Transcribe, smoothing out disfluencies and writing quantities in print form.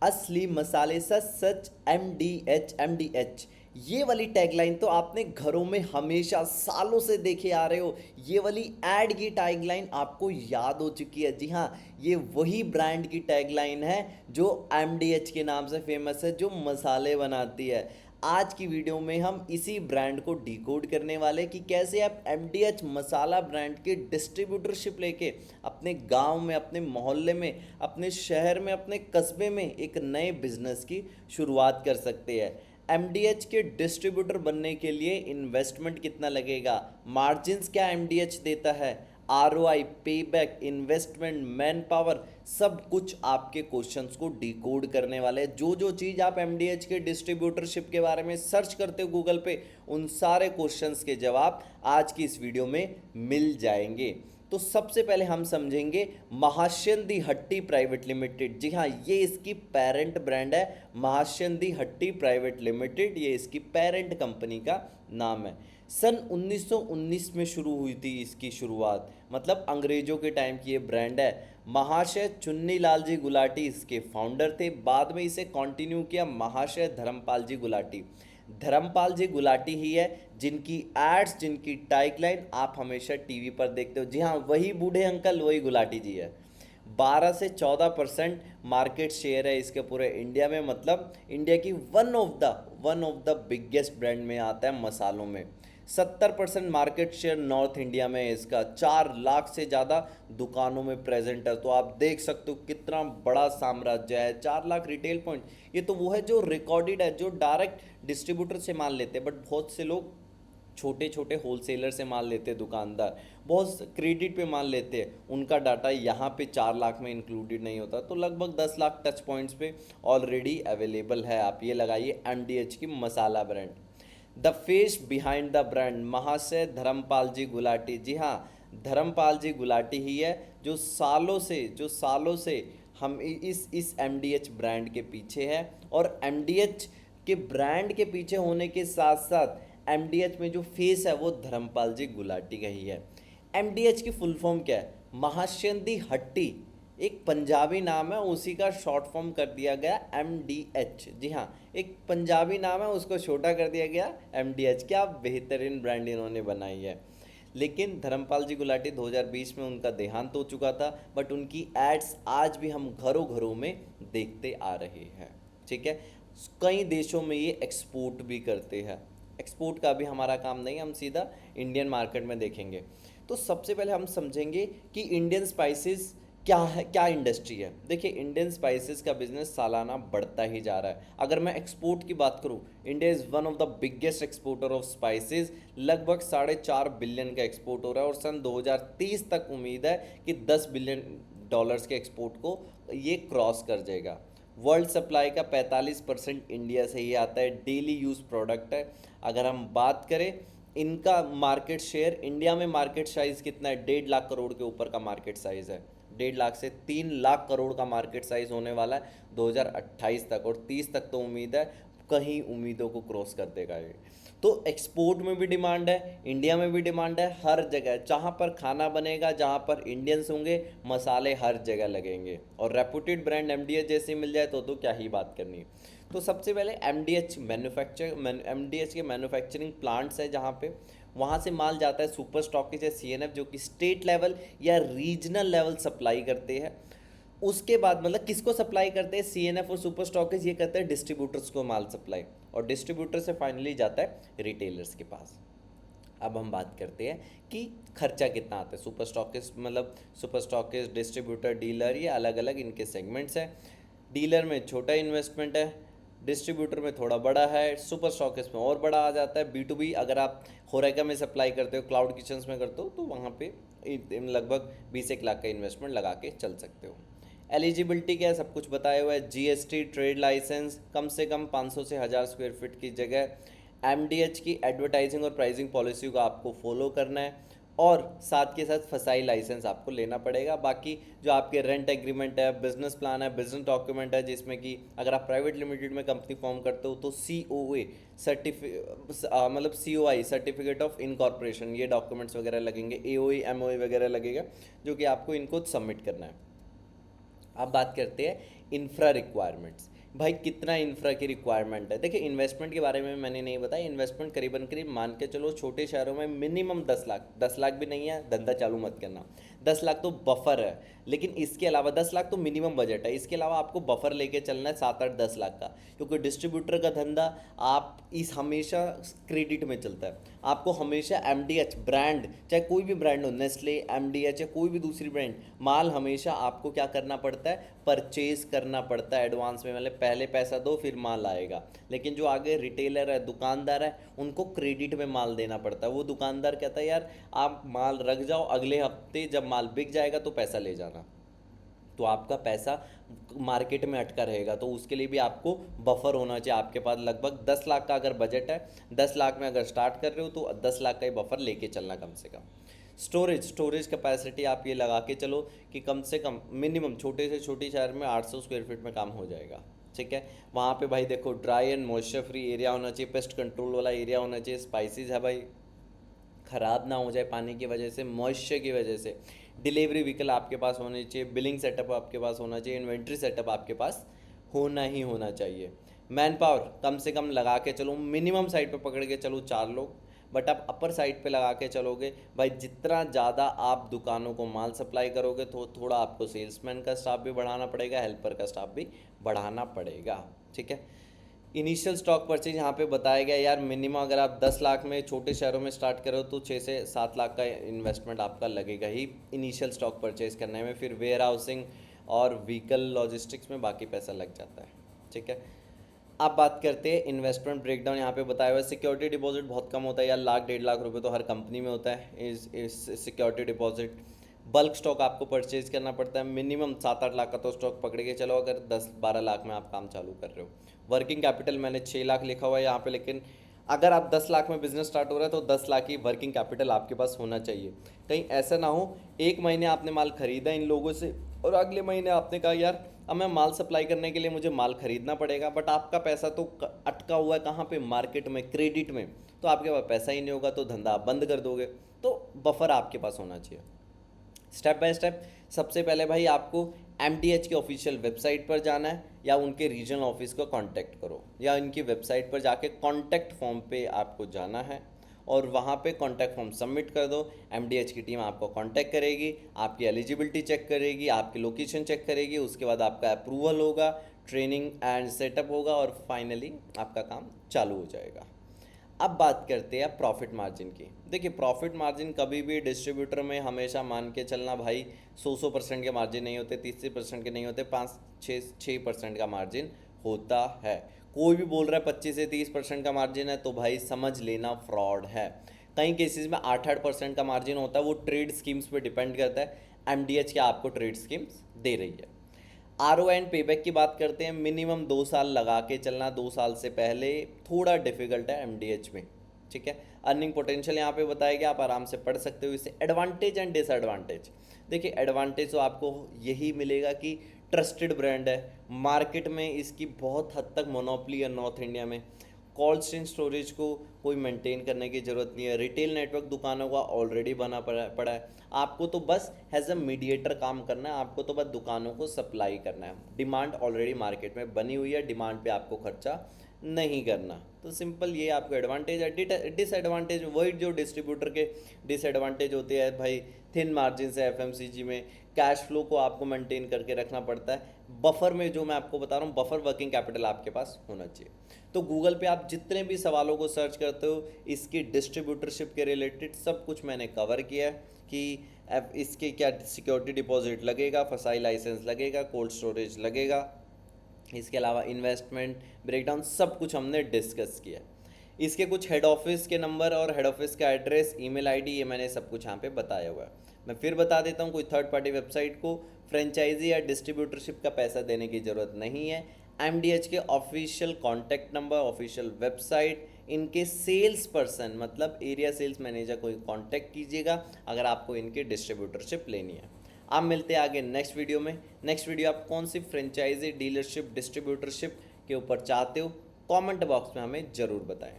असली मसाले सच सच MDH। ये वाली टैगलाइन तो आपने घरों में हमेशा सालों से देखे आ रहे हो। ये वाली एड की टैगलाइन आपको याद हो चुकी है। जी हाँ, ये वही ब्रांड की टैगलाइन है जो MDH के नाम से फेमस है, जो मसाले बनाती है। आज की वीडियो में हम इसी ब्रांड को डिकोड करने वाले कि कैसे आप MDH मसाला ब्रांड के डिस्ट्रीब्यूटरशिप लेके अपने गांव में, अपने मोहल्ले में, अपने शहर में, अपने कस्बे में एक नए बिजनेस की शुरुआत कर सकते हैं। MDH के डिस्ट्रीब्यूटर बनने के लिए इन्वेस्टमेंट कितना लगेगा, मार्जिन्स क्या MDH देता है, ROI, पे बैक, इन्वेस्टमेंट, मैन पावर, सब कुछ आपके क्वेश्चंस को डिकोड करने वाले हैं। जो जो चीज़ आप MDH के डिस्ट्रीब्यूटरशिप के बारे में सर्च करते हो गूगल पे, उन सारे क्वेश्चंस के जवाब आज की इस वीडियो में मिल जाएंगे। तो सबसे पहले हम समझेंगे महाश्यंदी हट्टी प्राइवेट लिमिटेड। जी हाँ, ये इसकी पेरेंट ब्रांड है, महाश्यंदी हट्टी प्राइवेट लिमिटेड, ये इसकी पेरेंट कंपनी का नाम है। सन 1919 में शुरू हुई थी इसकी शुरुआत, मतलब अंग्रेजों के टाइम की ये ब्रांड है। महाशय चुन्नी लाल जी गुलाटी इसके फाउंडर थे। बाद में इसे कंटिन्यू किया महाशय धर्मपाल जी गुलाटी। धर्मपाल जी गुलाटी ही है जिनकी एड्स, जिनकी टाइगलाइन आप हमेशा टीवी पर देखते हो। जी हाँ, वही बूढ़े अंकल, वही गुलाटी जी है। 12 से 14% मार्केट शेयर है इसके पूरे इंडिया में, मतलब इंडिया की one of the biggest brand में आता है मसालों में। 70% मार्केट शेयर नॉर्थ इंडिया में है इसका। 4 लाख से ज़्यादा दुकानों में प्रेजेंट है। तो आप देख सकते हो कितना बड़ा साम्राज्य है। 4 लाख रिटेल पॉइंट, ये तो वो है जो रिकॉर्डेड है, जो डायरेक्ट डिस्ट्रीब्यूटर से माल लेते हैं। बट बहुत से लोग छोटे छोटे होलसेलर से माल लेते हैं, दुकानदार बहुत क्रेडिट पे माल लेते हैं, उनका डाटा यहाँ पे 4 लाख में इंक्लूडेड नहीं होता। तो लगभग 10 लाख टच पॉइंट्स पे ऑलरेडी अवेलेबल है। आप ये लगाइए MDH की masala brand. The face behind the brand Mahashay Dharampal जी गुलाटी। जी हाँ, धर्मपाल जी गुलाटी ही है जो सालों से हम इस MDH ब्रांड के पीछे है। और MDH के ब्रांड के पीछे होने के साथ साथ MDH में जो फेस है वो धर्मपाल जी गुलाटी का ही है। MDH की फुल फॉर्म क्या है? महाश्यंदी हट्टी, एक पंजाबी नाम है, उसी का शॉर्ट फॉर्म कर दिया गया MDH। जी हाँ, एक पंजाबी नाम है, उसको छोटा कर दिया गया MDH। क्या बेहतरीन ब्रांड इन्होंने बनाई है। लेकिन धर्मपाल जी गुलाटी 2020 में उनका देहांत हो चुका था, बट उनकी एड्स आज भी हम घरों घरों में देखते आ रहे हैं। ठीक है, कई देशों में ये एक्सपोर्ट भी करते हैं। एक्सपोर्ट का भी हमारा काम नहीं, हम सीधा इंडियन मार्केट में देखेंगे। तो सबसे पहले हम समझेंगे कि इंडियन स्पाइसेस क्या है, क्या इंडस्ट्री है। देखिए, इंडियन स्पाइसेस का बिजनेस सालाना बढ़ता ही जा रहा है। अगर मैं एक्सपोर्ट की बात करूं, India is one of the biggest exporter of spices. लगभग 4.5 बिलियन का एक्सपोर्ट हो रहा है, और सन 2030 तक उम्मीद है कि $10 बिलियन के एक्सपोर्ट को ये क्रॉस कर जाएगा। वर्ल्ड सप्लाई का 45% इंडिया से ही आता है, डेली यूज़ प्रोडक्ट है। अगर हम बात करें इनका मार्केट शेयर, इंडिया में मार्केट साइज़ कितना है? 1.5 लाख करोड़ के ऊपर का मार्केट साइज़ है। 1.5 लाख से 3 लाख करोड़ का मार्केट साइज़ होने वाला है 2028 तक, और 30 तक तो उम्मीद है कहीं उम्मीदों को क्रॉस कर देगा ये। तो एक्सपोर्ट में भी डिमांड है, इंडिया में भी डिमांड है, हर जगह जहाँ पर खाना बनेगा, जहाँ पर इंडियंस होंगे, मसाले हर जगह लगेंगे। और रेपुटेड ब्रांड MDH जैसे मिल जाए तो क्या ही बात करनी है। तो सबसे पहले MDH के मैन्युफैक्चरिंग प्लांट्स है जहाँ पे, वहाँ से माल जाता है सुपर स्टॉकेज या CNF, जो कि स्टेट लेवल या रीजनल लेवल सप्लाई करते हैं। उसके बाद मतलब किसको सप्लाई करते हैं? CNF और सुपर स्टॉकेज ये करते हैं डिस्ट्रीब्यूटर्स को माल सप्लाई, और डिस्ट्रीब्यूटर से फाइनली जाता है रिटेलर्स के पास। अब हम बात करते हैं कि खर्चा कितना आता है। सुपर स्टॉकिस्ट, मतलब सुपर स्टॉकिस्ट, डिस्ट्रीब्यूटर, डीलर, ये अलग अलग इनके सेगमेंट्स हैं। डीलर में छोटा इन्वेस्टमेंट है, डिस्ट्रीब्यूटर में थोड़ा बड़ा है, सुपर स्टॉकिस्ट में और बड़ा आ जाता है। B2B अगर आप होरेका में सप्लाई करते हो, क्लाउड किचन्स में करते हो, तो वहाँ पे लगभग 20 लाख का इन्वेस्टमेंट लगा के चल सकते हो। एलिजिबिलिटी क्या है, सब कुछ बताया हुआ है। GST, ट्रेड लाइसेंस, कम से कम 500 से 1000 स्क्वायर फीट की जगह। MDH की एडवर्टाइजिंग और प्राइसिंग पॉलिसी को आपको फॉलो करना है, और साथ के साथ फसाई लाइसेंस आपको लेना पड़ेगा। बाकी जो आपके रेंट एग्रीमेंट है, बिजनेस प्लान है, बिजनेस डॉक्यूमेंट है, जिसमें कि अगर आप प्राइवेट लिमिटेड में कंपनी फॉर्म करते हो तो COA मतलब COI, सर्टिफिकेट ऑफ इनकॉर्पोरेशन, ये डॉक्यूमेंट्स वगैरह लगेंगे। AOE, MOE वगैरह लगेगा, जो कि आपको इनको सबमिट करना है। अब बात करते हैं इंफ्रा रिक्वायरमेंट्स। भाई कितना इंफ्रा की रिक्वायरमेंट है। देखिए इन्वेस्टमेंट के बारे में मैंने नहीं बताया। इन्वेस्टमेंट करीबन करीब मान के चलो छोटे शहरों में मिनिमम 10 लाख, 10 लाख भी नहीं है धंधा चालू मत करना। 10 लाख तो बफर है। लेकिन इसके अलावा 10 लाख तो मिनिमम बजट है, इसके अलावा आपको बफर लेके चलना है 7 8 10 लाख का। क्योंकि डिस्ट्रीब्यूटर का धंधा आप इस हमेशा क्रेडिट में चलता है। आपको हमेशा एमडीएच ब्रांड, चाहे कोई भी ब्रांड हो, नेस्ले, एमडीएच या कोई भी दूसरी ब्रांड, माल हमेशा आपको क्या करना पड़ता है, परचेज करना पड़ता है एडवांस में। मतलब पहले पैसा दो फिर माल आएगा। लेकिन जो आगे रिटेलर है, दुकानदार है, उनको क्रेडिट में माल देना पड़ता है। वो दुकानदार कहता है यार आप माल रख जाओ, अगले हफ्ते जब माल बिक जाएगा तो पैसा ले जाना। तो आपका पैसा मार्केट में अटका रहेगा, तो उसके लिए भी आपको बफर होना चाहिए आपके पास। लगभग 10 लाख का अगर बजट है, 10 लाख में अगर स्टार्ट कर रहे हो तो 10 लाख का ही बफर लेके चलना कम से कम। स्टोरेज कैपेसिटी आप ये लगा के चलो कि कम से कम मिनिमम छोटे से छोटी शहर में 800 स्क्वायर फीट में काम हो जाएगा। ठीक है, वहाँ पे भाई देखो dry and moisture free area होना चाहिए, पेस्ट कंट्रोल वाला एरिया होना चाहिए, स्पाइसेस है भाई ख़राब ना हो जाए पानी की वजह से, मॉइस्चर की वजह से। डिलीवरी व्हीकल आपके पास होने चाहिए, बिलिंग सेटअप आपके पास होना चाहिए, इन्वेंट्री सेटअप आपके पास होना ही होना चाहिए। मैन पावर कम से कम लगा के चलो, मिनिमम साइड पे पकड़ के चलो 4 लोग। बट आप अपर साइड पे लगा के चलोगे भाई, जितना ज़्यादा आप दुकानों को माल सप्लाई करोगे तो थोड़ा आपको सेल्समैन का स्टाफ भी बढ़ाना पड़ेगा, हेल्पर का स्टाफ भी बढ़ाना पड़ेगा। ठीक है, इनिशियल स्टॉक परचेज यहाँ पे बताया गया यार, मिनिमम अगर आप 10 लाख में छोटे शहरों में स्टार्ट करो तो 6 से 7 लाख का इन्वेस्टमेंट आपका लगेगा ही इनिशियल स्टॉक परचेज करने में। फिर वेयर हाउसिंग और व्हीकल लॉजिस्टिक्स में बाकी पैसा लग जाता है। ठीक है, अब बात करते हैं इन्वेस्टमेंट ब्रेकडाउन। यहाँ पे बताया हुआ है सिक्योरिटी डिपॉजिट बहुत कम होता है यार, लाख 1.5 लाख रुपए तो हर कंपनी में होता है इस सिक्योरिटी डिपॉजिट। बल्क स्टॉक आपको परचेज करना पड़ता है, मिनिमम 7 8 लाख का तो स्टॉक पकड़ के चलो अगर 10 12 लाख में आप काम चालू कर रहे हो। वर्किंग कैपिटल मैंने 6 लाख लिखा हुआ है यहाँ पे, लेकिन अगर आप 10 लाख में बिजनेस स्टार्ट हो रहा है तो 10 लाख की वर्किंग कैपिटल आपके पास होना चाहिए। कहीं ऐसा ना हो एक महीने आपने माल खरीदा इन लोगों से और अगले महीने आपने कहा यार अब मैं माल सप्लाई करने के लिए मुझे माल खरीदना पड़ेगा, बट आपका पैसा तो अटका हुआ है कहाँ पे, मार्केट में, क्रेडिट में। तो आपके पास पैसा ही नहीं होगा तो धंधा आप बंद कर दोगे। तो बफर आपके पास होना चाहिए। स्टेप बाय स्टेप सबसे पहले भाई आपको एमडीएच की ऑफिशियल वेबसाइट पर जाना है, या उनके रीजनल ऑफिस को कांटेक्ट करो, या इनकी वेबसाइट पर जाके कांटेक्ट फॉर्म पे आपको जाना है और वहाँ पे कांटेक्ट फॉर्म सबमिट कर दो। एमडीएच की टीम आपको कांटेक्ट करेगी, आपकी एलिजिबिलिटी चेक करेगी, आपकी लोकेशन चेक करेगी, उसके बाद आपका अप्रूवल होगा, ट्रेनिंग एंड सेटअप होगा और फाइनली आपका काम चालू हो जाएगा। अब बात करते हैं प्रॉफिट मार्जिन की। देखिए प्रॉफिट मार्जिन कभी भी डिस्ट्रीब्यूटर में हमेशा मान के चलना भाई 100% के मार्जिन नहीं होते, 30% के नहीं होते, 5 6 6% का मार्जिन होता है। कोई भी बोल रहा है 25 से 30% का मार्जिन है तो भाई समझ लेना फ्रॉड है। कई केसेस में 8 8% का मार्जिन होता है, वो ट्रेड स्कीम्स पे डिपेंड करता है एमडीएच क्या आपको ट्रेड स्कीम्स दे रही है। आर ओ एंड पेबैक की बात करते हैं, मिनिमम 2 साल लगा के चलना, 2 साल से पहले थोड़ा डिफिकल्ट है एमडीएच में। ठीक है, अर्निंग पोटेंशियल यहाँ पे बताया गया, आप आराम से पढ़ सकते हो इससे। एडवांटेज एंड डिसएडवांटेज, देखिए एडवांटेज तो आपको यही मिलेगा कि ट्रस्टेड ब्रांड है, मार्केट में इसकी बहुत हद तक मोनोपोली है नॉर्थ इंडिया में। कोल्ड चेन स्टोरेज को कोई मेंटेन करने की ज़रूरत नहीं है, रिटेल नेटवर्क दुकानों का ऑलरेडी बना पड़ा है। आपको तो बस एज अ मीडिएटर काम करना है, आपको तो बस दुकानों को सप्लाई करना है। डिमांड ऑलरेडी मार्केट में बनी हुई है, डिमांड पे आपको खर्चा नहीं करना। तो सिंपल ये आपको एडवांटेज है। डिसएडवांटेज वही जो डिस्ट्रीब्यूटर के डिसएडवांटेज होते हैं भाई, थिन मार्जिन है एफएमसीजी में, कैश फ्लो को आपको मेंटेन करके रखना पड़ता है। बफर में जो मैं आपको बता रहा हूँ, बफर वर्किंग कैपिटल आपके पास होना चाहिए। तो गूगल पे आप जितने भी सवालों को सर्च करते हो इसकी डिस्ट्रीब्यूटरशिप के रिलेटेड सब कुछ मैंने कवर किया है कि इसके क्या सिक्योरिटी डिपॉजिट लगेगा, फसाई लाइसेंस लगेगा, कोल्ड स्टोरेज लगेगा, इसके अलावा इन्वेस्टमेंट ब्रेकडाउन सब कुछ हमने डिस्कस किया। इसके कुछ हेड ऑफिस के नंबर और हेड ऑफिस का एड्रेस, ईमेल आईडी, ये मैंने सब कुछ यहाँ पे बताया हुआ है। मैं फिर बता देता हूँ, कोई थर्ड पार्टी वेबसाइट को फ्रेंचाइजी या डिस्ट्रीब्यूटरशिप का पैसा देने की ज़रूरत नहीं है। एमडीएच के official contact number, official website, इनके सेल्स पर्सन मतलब एरिया सेल्स मैनेजर को कॉन्टैक्ट कीजिएगा अगर आपको इनकी डिस्ट्रीब्यूटरशिप लेनी है। आप मिलते हैं आगे नेक्स्ट वीडियो में। नेक्स्ट वीडियो आप कौन सी फ्रेंचाइजी, डीलरशिप, डिस्ट्रीब्यूटरशिप के ऊपर चाहते हो, कमेंट बॉक्स में हमें ज़रूर बताएं।